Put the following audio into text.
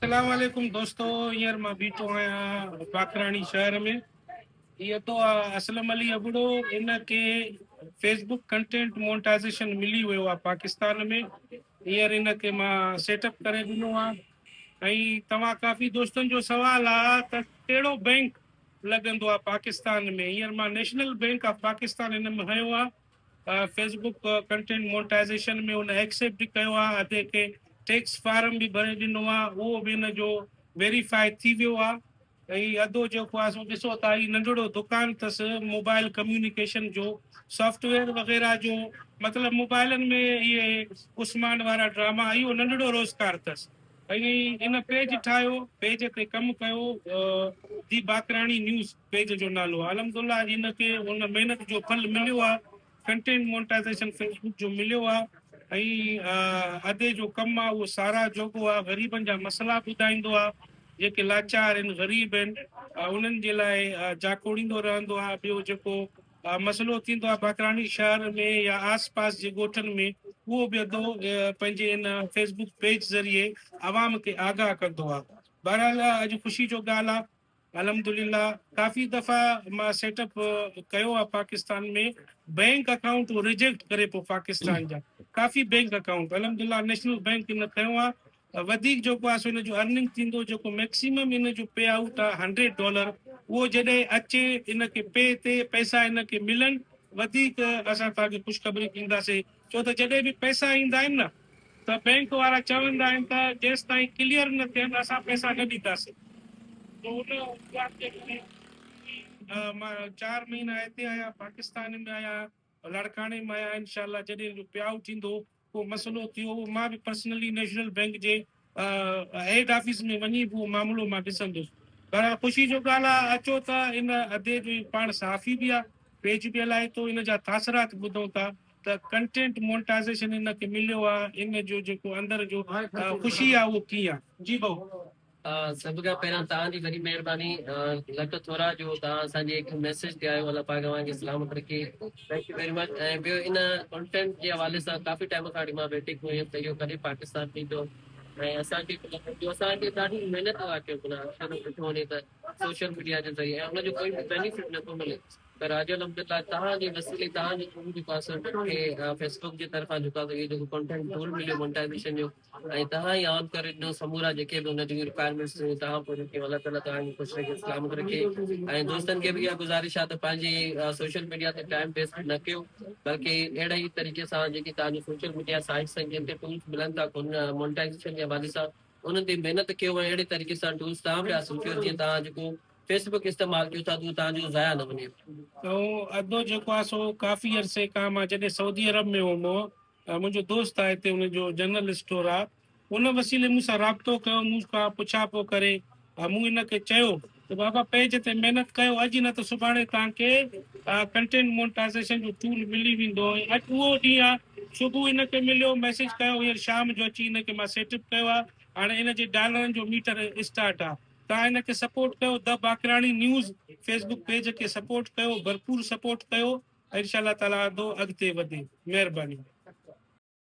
अस्सलाम वालेकुम दोस्तों, हींअर मां बीठो आहियां बाकराणी शहर में। इहो तो असलम अली अबड़ो, इन खे फेसबुक कंटेंट मोनेटाइज़ेशन मिली वियो आहे पाकिस्तान में। हींअर इन खे मां सेटअप करे ॾिनो आहे। ऐं तव्हां काफ़ी दोस्तनि जो सवाल आहे त कहिड़ो बैंक लॻंदो आहे पाकिस्तान में। हींअर मां नेशनल बैंक ऑफ पाकिस्तान हिन में हयो आहे। फेसबुक कंटेंट मोनेटाइज़ेशन में उन एक्सेप्ट बि कयो आहे, अधे खे टैक्स फार्म बि भरे ॾिनो आहे, उहो बि हिन जो वेरीफाई थी वियो आहे। ऐं अधो जेको आहे सो ॾिसो था, ही नंढिड़ो दुकानु अथसि मोबाइल कम्युनिकेशन जो, सॉफ्टवेयर वग़ैरह जो। मतिलबु मोबाइलनि में इहे उस्मान वारा ड्रामा, इहो नंढिड़ो रोज़गार अथसि। ऐं इन पेज ठाहियो, पेज ते कमु कयो, दी बाकराणी न्यूज़ पेज जो नालो आहे। अलहमदुल्ला इन खे उन महिनत जो फल मिलियो आहे, कंटेंट मोनेटाइज़ेशन फेसबुक जो मिलियो आहे। ऐं अधे जो कमु आहे उहो सारा जोगो आहे, ग़रीबनि जा मसइला ॿुधाईंदो आहे, जेके लाचार आहिनि, ग़रीब आहिनि, उन्हनि जे लाइ जाकोड़ींदो रहंदो आहे। ॿियो जेको मसइलो थींदो आहे बाकराणी शहर में या आस पास जे ॻोठनि में, उहो बि अधो पंहिंजे इन फेसबुक पेज ज़रिए आवाम खे आगाह कंदो आहे। बहरहाल अॼु ख़ुशी जो ॻाल्हि आहे, अल्हम्दुलिल्लाह काफ़ी दफ़ा मां सेटअप कयो आहे पाकिस्तान में। बैंक अकाउंट रिजेक्ट करे पोइ पाकिस्तान जा काफ़ी बैंक अकाउंट अल्हम्दुलिल्लाह नेशनल बैंक इन खयो आहे। वधीक जेको आहे सो इन जो अर्निंग थींदो, जेको मैक्सिमम इन जो पे आउट आहे $100, उहो जॾहिं अचे इन खे पे ते पैसा इन खे मिलनि, वधीक असां तव्हांखे ख़ुशख़बरी ॾींदासीं। छो त जॾहिं बि पैसा ईंदा आहिनि न, त बैंक वारा चवंदा आहिनि त जेसि ताईं क्लियर न थियनि असां पैसा न ॾींदासीं। तो उन मां 4 महीना हिते आहियां, पाकिस्तान में आहियां, लाड़काणे में आहियां। इंशाल्लाह जॾहिं जो पे आउट थींदो, को मसइलो थियो, मां बि पर्सनली नेशनल बैंक जे हेड ऑफिस में वञी उहो मामिलो मां ॾिसंदुसि। पर ख़ुशी जो ॻाल्हि आहे, अचो त इन अधे जो पाण साफ़ी बि आहे, पेज बि हलाए थो, इन जा तासरात ॿुधूं था त कंटेंट मोनेटाइज़ेशन इन खे मिलियो आहे। इन जो जेको अंदरि जो ख़ुशी आहे उहो कीअं आहे। जी भाऊ। सभ खां पहिरियों तव्हांजी वॾी महिरबानी। लख थोरा जो तव्हां असांजे हिकु मैसेज ते आयो, अलाह पाक तव्हांखे सलामत रखे। Thank U very much. ऐं ॿियो इन कॉन्टेंट जे हवाले सां काफ़ी टाइम खां वठी मां वेटिंग में हुयुमि त इहो कॾहिं पाकिस्तान थींदो। ऐं असांखे ॾाढी महिनत आहे कयो ॾिठो वञे त सोशल मीडिया जे ज़रिए, ऐं हुनजो कोई बि बेनिफिट नथो मिले। पर अॼु अल्हम्दुलिल्लाह तव्हांजे वसीले, तव्हांजे जेको आहे फेसबुक जे तरफ़ां जेको आहे इहो जेको कॉन्टेंट टूल मिलियो मोनेटाइज़ेशन जो, ऐं तव्हां ई ऑन करे ॾिनो समूरा जेके बि हुन जी रिक्वायरमेंट्स हुयूं, तव्हां पूरी कयूं। अलाह ताला तव्हांजी ख़ुशि रखे, सलामत रखे। ऐं दोस्तनि खे बि इहा गुज़ारिश आहे त पंहिंजी सोशल मीडिया ते टाइम वेस्ट न कयो, बल्कि अहिड़े ई तरीक़े सां जेकी तव्हांजी सोशल मीडिया साइट्स आहिनि, जिन ते टूल्स मिलनि था मोनेटाइज़ेशन जे हवाले सां, उन्हनि ते महिनत कयो ऐं अहिड़े तरीक़े सां टूल्स तव्हां बि हासिल कयो जीअं तव्हां जेको फेसबुक इस्तेमालु कयो था उहो तव्हांजो ज़ाया न वञे। ऐं अधो जेको आहे सो काफ़ी अरसे खां मां जॾहिं सऊदी अरब में हुउमि, मुंहिंजो दोस्त आहे हिते, हुनजो जनरल स्टोर आहे, उन वसीले मूंसां राब्तो कयो, मूंखां पुछा पोइ करे मूं हिनखे चयो त बाबा पेज ते महिनत कयो, अॼु न त सुभाणे तव्हांखे कंटेंट मोनेटाइज़ेशन जो टूल मिली वेंदो। अॼु उहो ॾींहुं आहे, सुबुह हिनखे मिलियो, मैसेज कयो, हींअर शाम जो अची हिनखे मां सेटअप कयो आहे। हाणे इन जे डॉलरनि जो मीटर स्टार्ट आहे। तव्हां हिनखे सपोर्ट कयो, द बाकराणी न्यूज़ फेसबुक पेज खे सपोर्ट कयो, भरपूर सपोर्ट कयो। इंशाल्लाह ताला अॻिते वधे। महिरबानी।